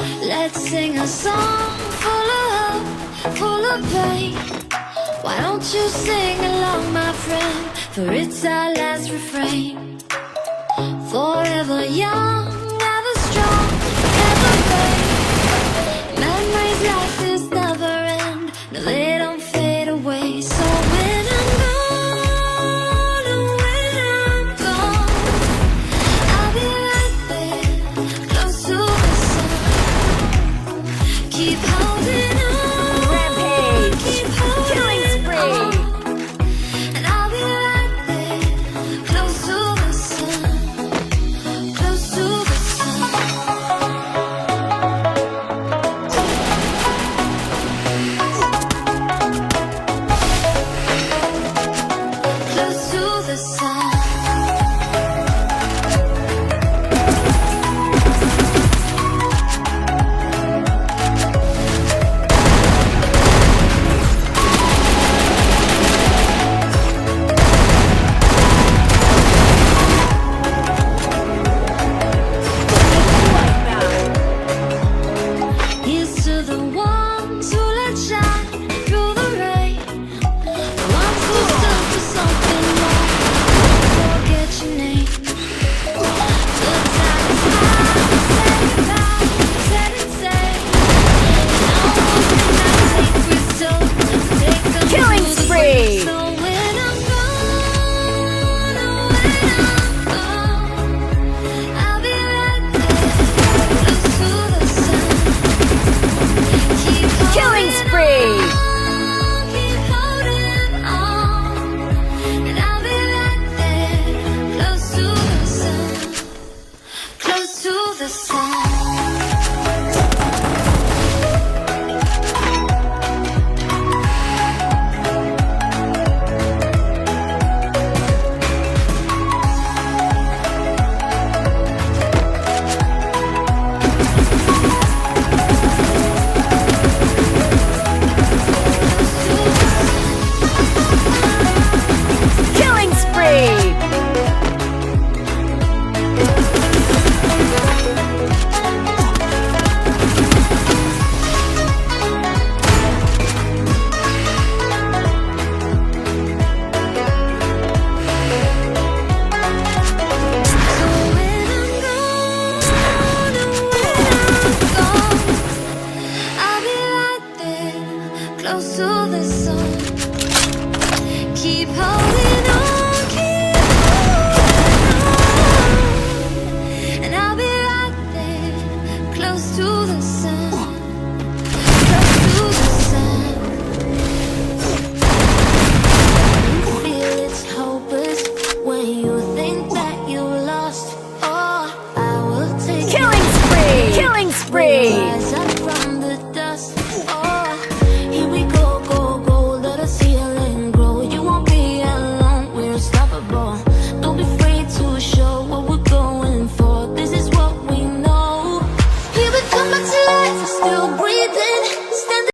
Let's sing a song full of hope, full of pain. Why don't you sing along, my friend? For it's our last refrain. Forever young, ever strong, ever brave. Memories like this never end. No, they don't fade away. So when I'm gone, oh, when I'm gone, I'll be right there, close to the sun. Keep holding on. Rampage. Keep holding Killing spree. on. And I'll be right there, close to the sun. Close to the sun. Close to the sun. Here's to the ones who let shine through the rain, the ones who stood for something more. Don't forget your name. The time is high, say goodbye, set it safe. And almost midnight sacred stone, take them Killing to the spree. grave. So when I'm gone, oh, when I'm gone, I'll be right there, close to the sun. Keep Killing holding spree. on, keep holding on, and I'll be right there, close to the sun, close to the sun. Killing spree. So when I'm gone, oh, when I'm gone, I'll be right there, close to the sun. Keep holding on, keep holding on, and I'll be right there, close to the sun.